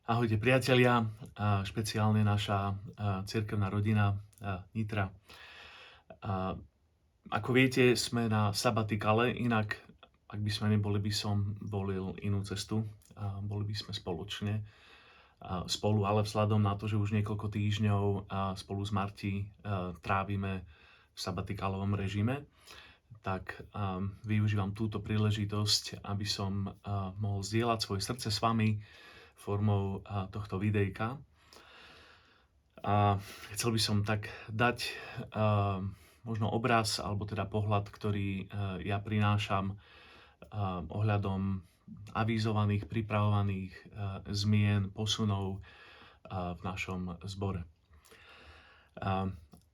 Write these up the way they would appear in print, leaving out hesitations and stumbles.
Ahojte priatelia, špeciálne naša cirkevná rodina Nitra. Ako viete, sme na sabatikale, inak ak by sme neboli, by som volil inú cestu. Boli by sme spoločne spolu, ale vzhľadom na to, že už niekoľko týždňov spolu s Marti trávime v sabatikalovom režime, tak využívam túto príležitosť, aby som mohol zdieľať svoje srdce s vami formou tohto videjka. A chcel by som tak dať možno obraz, alebo teda pohľad, ktorý ja prinášam ohľadom avizovaných, pripravovaných zmien, posunov v našom zbore.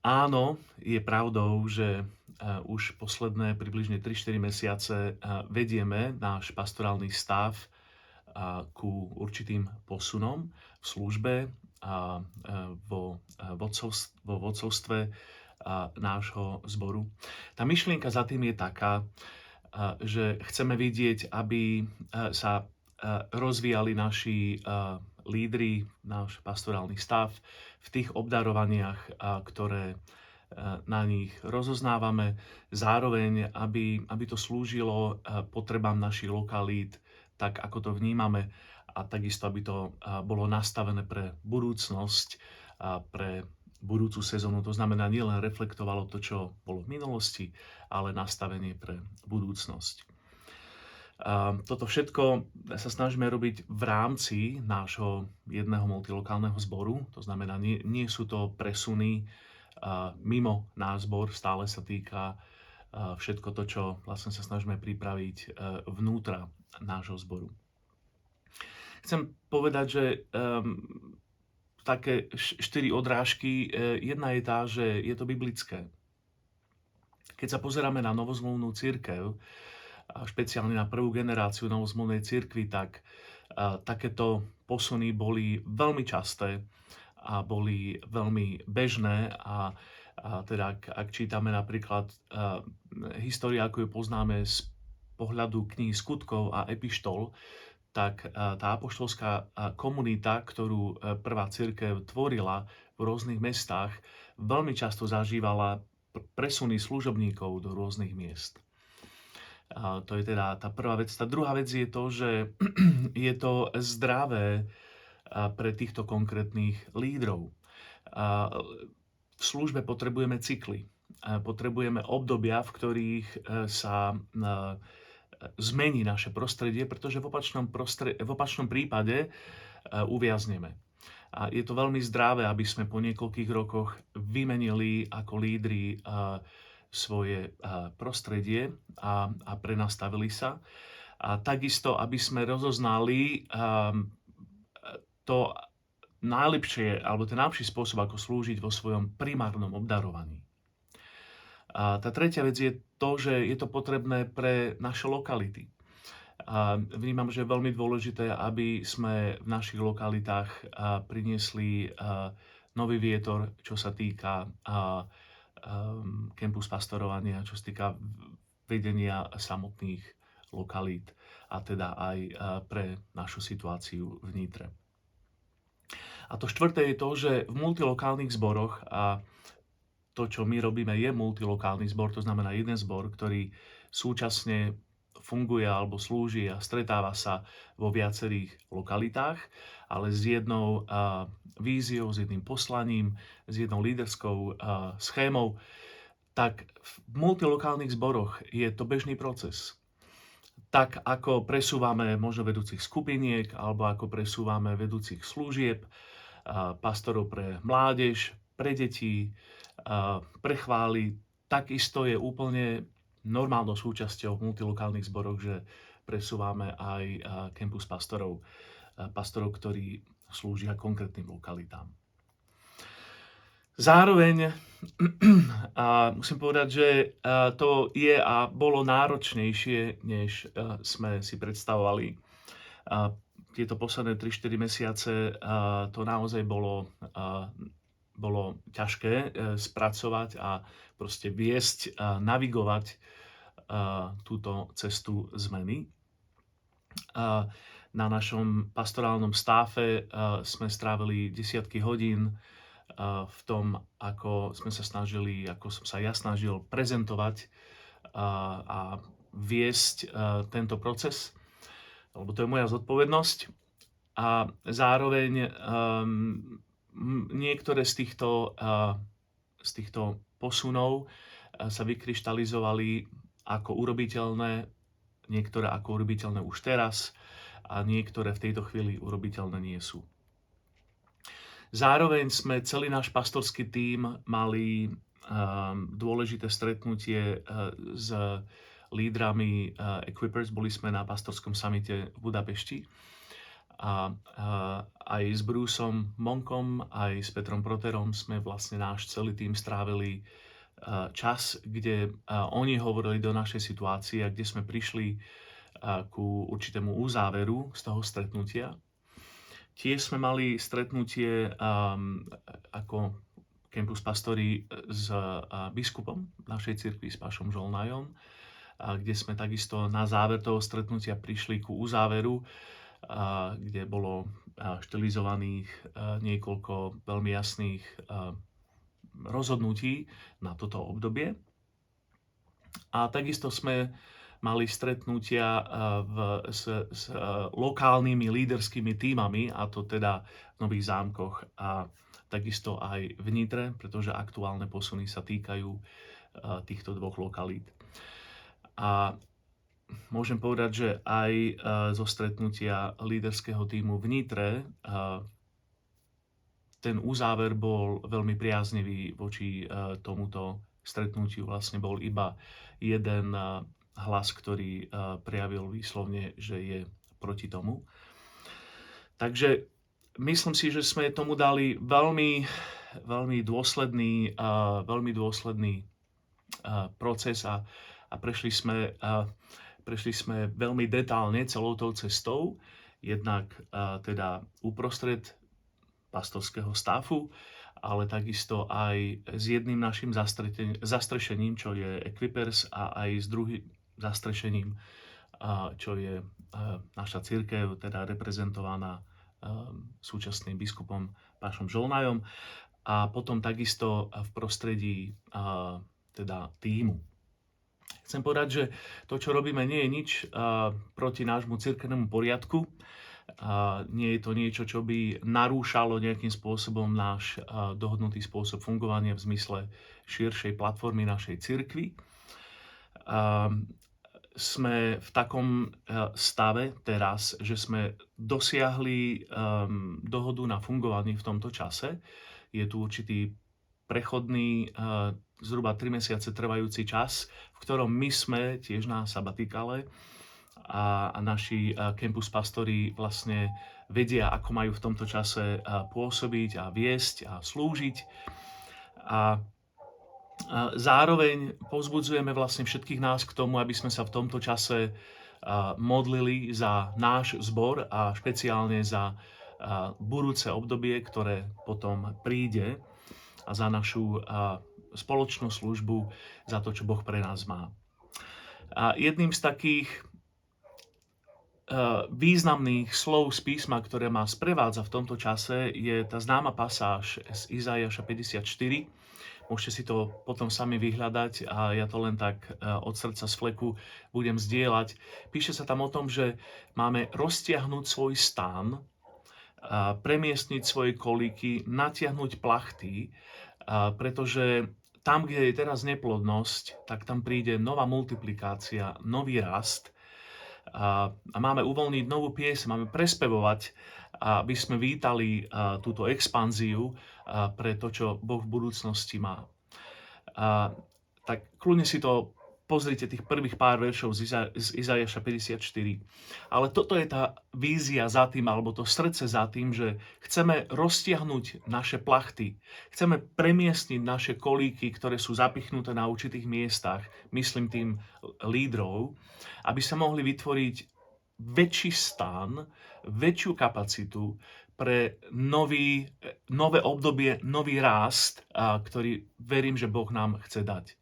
Áno, je pravdou, že už posledné približne 3-4 mesiace vedieme náš pastorálny stav ku určitým posunom v službe a vo vodcovstve nášho zboru. Tá myšlienka za tým je taká, že chceme vidieť, aby sa rozvíjali naši lídri, náš pastorálny stav v tých obdarovaniach, ktoré na nich rozoznávame. Zároveň, aby to slúžilo potrebám našich lokalít, tak ako to vnímame, a takisto, aby to bolo nastavené pre budúcnosť, pre budúcu sezónu. To znamená, nielen reflektovalo to, čo bolo v minulosti, ale nastavenie pre budúcnosť. Toto všetko sa snažíme robiť v rámci nášho jedného multilokálneho zboru. To znamená, nie sú to presuny mimo náš zbor, stále sa týka všetko to, čo vlastne sa snažíme pripraviť vnútra nášho zboru. Chcem povedať, že také 4 odrážky. Jedna je tá, že je to biblické. Keď sa pozeráme na novozmluvnú cirkev, a špeciálne na prvú generáciu novozmluvnej cirkvi, tak takéto posuny boli veľmi časté a boli veľmi bežné. A teda ak čítame napríklad históriu, ako ju poznáme z pohľadu kníh Skutkov a epištol, tak tá apoštolská komunita, ktorú prvá cirkev tvorila v rôznych mestách, veľmi často zažívala presuny služobníkov do rôznych miest. To je teda tá prvá vec. Tá druhá vec je to, že je to zdravé pre týchto konkrétnych lídrov. V službe potrebujeme cykly. Potrebujeme obdobia, v ktorých sa zmení naše prostredie, pretože v opačnom prípade uviazneme. A je to veľmi zdravé, aby sme po niekoľkých rokoch vymenili ako lídri svoje prostredie a prenastavili sa. A takisto, aby sme rozoznali to najlepšie, alebo ten najlepší spôsob, ako slúžiť vo svojom primárnom obdarovaní. A tá tretia vec je to, že je to potrebné pre naše lokality. A vnímam, že je veľmi dôležité, aby sme v našich lokalitách priniesli nový vietor, čo sa týka campus pastorovania, čo sa týka vedenia samotných lokalít, a teda aj pre našu situáciu v Nitre. A to štvrté je to, že v multilokálnych zboroch, a to, čo my robíme, je multilokálny zbor, to znamená jeden zbor, ktorý súčasne funguje alebo slúži a stretáva sa vo viacerých lokalitách, ale s jednou víziou, s jedným poslaním, s jednou líderskou schémou. Tak v multilokálnych zboroch je to bežný proces. Tak ako presúvame možno vedúcich skupiniek, alebo ako presúvame vedúcich služieb, pastorov pre mládež, pre deti, pre chvály, takisto je úplne normálnou súčasťou v multilokálnych zboroch, že presúvame aj campus pastorov, ktorí slúžia konkrétnym lokalitám. Zároveň musím povedať, že to je a bolo náročnejšie, než sme si predstavovali. Tieto posledné 3-4 mesiace to naozaj bolo ťažké spracovať a proste viesť, navigovať túto cestu zmeny. Na našom pastorálnom stáfe sme strávili desiatky hodín v tom, ako som sa ja snažil prezentovať a viesť tento proces, lebo to je moja zodpovednosť. A zároveň niektoré z týchto posunov sa vykryštalizovali ako urobiteľné, niektoré ako urobiteľné už teraz a niektoré v tejto chvíli urobiteľné nie sú. Zároveň sme celý náš pastorský tím mali dôležité stretnutie s lídrami Equippers. Boli sme na pastorskom samite v Budapešti a aj s Bruceom Monkom, aj s Petrom Proterom sme vlastne náš celý tím strávili čas, kde oni hovorili do našej situácie a kde sme prišli ku určitému uzáveru z toho stretnutia. Tiež sme mali stretnutie ako Campus Pastori s biskupom našej cirkvi, s pášom Žolnajom, kde sme takisto na záver toho stretnutia prišli ku uzáveru, kde bolo štilizovaných niekoľko veľmi jasných rozhodnutí na toto obdobie. A takisto sme mali stretnutia s lokálnymi líderskými tímami, a to teda v Nových Zámkoch a takisto aj v Nitre, pretože aktuálne posuny sa týkajú týchto dvoch lokalít. A môžem povedať, že aj zo stretnutia líderského tímu v Nitre ten uzáver bol veľmi priaznivý voči tomuto stretnutiu. Vlastne bol iba jeden hlas, ktorý prejavil výslovne, že je proti tomu. Takže myslím si, že sme tomu dali veľmi dôsledný proces a prešli sme veľmi detálne celou tou cestou, jednak teda uprostred pastorského stáfu, ale takisto aj s jedným našim zastrešením, čo je Equippers, a aj s druhým zastrešením, čo je naša cirkev, teda reprezentovaná súčasným biskupom pášom Žolnajom, a potom takisto v prostredí teda tímu. Chcem povedať, že to, čo robíme, nie je nič proti nášmu cirkevnému poriadku. Nie je to niečo, čo by narúšalo nejakým spôsobom náš dohodnutý spôsob fungovania v zmysle širšej platformy našej cirkvi. Sme v takom stave teraz, že sme dosiahli dohodu na fungovanie v tomto čase. Je tu určitý prechodný, zhruba 3 mesiace trvajúci čas, v ktorom my sme tiež na sabatikale a naši campus pastori vlastne vedia, ako majú v tomto čase pôsobiť a viesť a slúžiť. A zároveň povzbudzujeme vlastne všetkých nás k tomu, aby sme sa v tomto čase modlili za náš zbor a špeciálne za budúce obdobie, ktoré potom príde, a za našu spoločnú službu, za to, čo Boh pre nás má. A jedným z takých významných slov z písma, ktoré ma sprevádza v tomto čase, je tá známa pasáž z Izaiáša 54. Môžete si to potom sami vyhľadať a ja to len tak od srdca z fleku budem zdieľať. Píše sa tam o tom, že máme roztiahnuť svoj stán, premiestniť svoje kolíky, natiahnuť plachty, pretože tam, kde je teraz neplodnosť, tak tam príde nová multiplikácia, nový rast. A máme uvoľniť novú pieseň, máme prespevovať, aby sme vítali túto expanziu pre to, čo Boh v budúcnosti má. Tak kľudne si to pozrite, tých prvých pár veršov z Izaiáša 54. Ale toto je tá vízia za tým, alebo to srdce za tým, že chceme roztiahnuť naše plachty, chceme premiestniť naše kolíky, ktoré sú zapichnuté na určitých miestach, myslím tým lídrov, aby sa mohli vytvoriť väčší stán, väčšiu kapacitu pre nové obdobie, nový rast, ktorý verím, že Boh nám chce dať.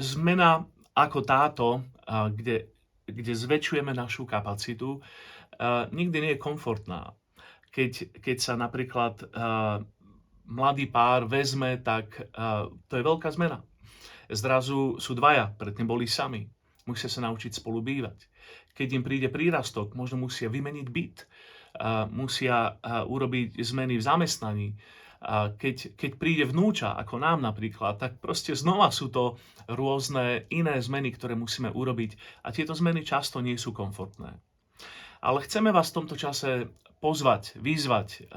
Zmena ako táto, kde zväčšujeme našu kapacitu, nikdy nie je komfortná. Keď sa napríklad mladý pár vezme, tak to je veľká zmena. Zrazu sú dvaja, predtým boli sami. Musia sa naučiť spolu bývať. Keď im príde prírastok, možno musia vymeniť byt, musia urobiť zmeny v zamestnaní. Keď príde vnúča, ako nám napríklad, tak proste znova sú to rôzne iné zmeny, ktoré musíme urobiť. A tieto zmeny často nie sú komfortné. Ale chceme vás v tomto čase pozvať, vyzvať,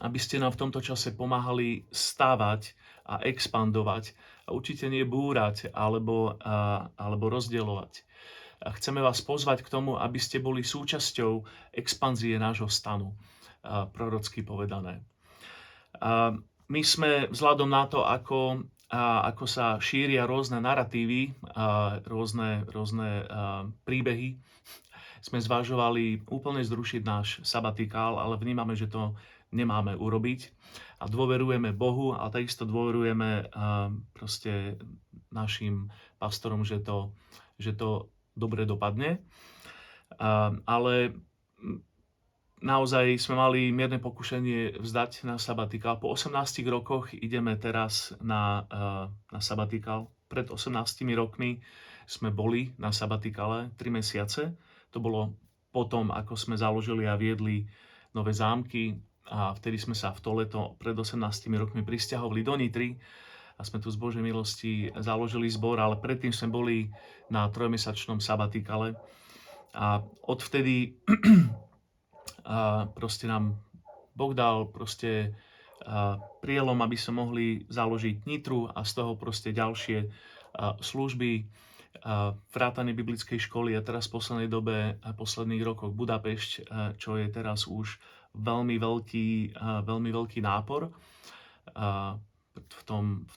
aby ste nám v tomto čase pomáhali stávať a expandovať. A určite nie búrať alebo rozdielovať. A chceme vás pozvať k tomu, aby ste boli súčasťou expanzie nášho stanu, prorocky povedané. My sme vzhľadom na to, ako sa šíria rôzne naratívy, rôzne príbehy, sme zvažovali úplne zrušiť náš sabatikál, ale vnímame, že to nemáme urobiť. A dôverujeme Bohu a takisto dôverujeme proste našim pastorom, že to dobre dopadne. Ale naozaj sme mali mierne pokušenie vzdať na sabatikál. Po 18 rokoch ideme teraz na sabatikál. Pred 18 rokmi sme boli na sabatikále 3 mesiace. To bolo potom, ako sme založili a viedli Nové Zámky a vtedy sme sa v to leto pred 18 rokmi prisťahovali do Nitry a sme tu z Božej milosti založili zbor, ale predtým sme boli na 3-mesačnom sabatikále a odvtedy proste nám Boh dal proste prielom, aby sme mohli založiť Nitru a z toho proste ďalšie služby, vrátane biblickej školy a teraz v poslednej dobe, posledných rokoch Budapešť, čo je teraz už veľmi veľký nápor. V tom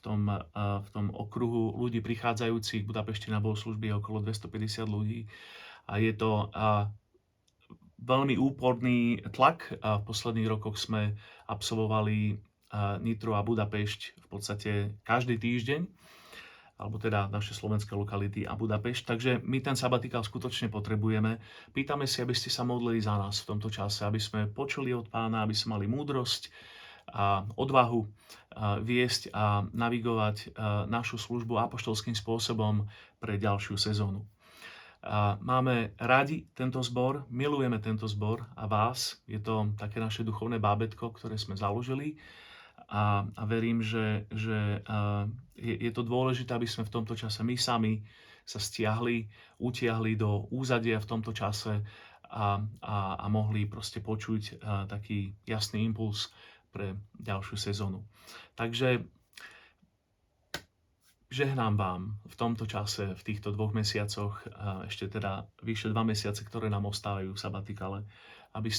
okruhu ľudí prichádzajúcich v Budapešti na bohoslužby je okolo 250 ľudí a je to veľmi úporný tlak. V posledných rokoch sme absolvovali Nitru a Budapešť v podstate každý týždeň, alebo teda naše slovenské lokality a Budapešť. Takže my ten sabatikál skutočne potrebujeme. Pýtame si, aby ste sa modlili za nás v tomto čase, aby sme počuli od Pána, aby sme mali múdrosť a odvahu viesť a navigovať našu službu apoštolským spôsobom pre ďalšiu sezónu. Máme radi tento zbor, milujeme tento zbor a vás. Je to také naše duchovné bábätko, ktoré sme založili. A verím, že je to dôležité, aby sme v tomto čase my sami sa utiahli do úzadia v tomto čase a mohli proste počuť taký jasný impuls pre ďalšiu sezónu. Takže žehnám vám v tomto čase, v týchto 2 mesiacoch, ešte teda vyše 2 mesiace, ktoré nám ostávajú v sabatikále, aby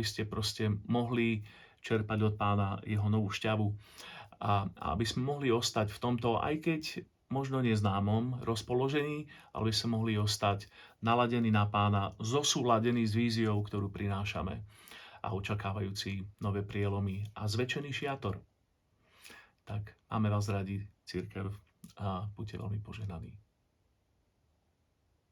ste proste mohli čerpať od Pána jeho novú šťavu a aby sme mohli ostať v tomto, aj keď možno neznámom rozpoložení, ale by sme mohli ostať naladení na Pána, zosúladení s víziou, ktorú prinášame a očakávajúci nové prielomy a zväčšený šiator. Tak máme vás radi, cirkev, a buďte veľmi požehnaní.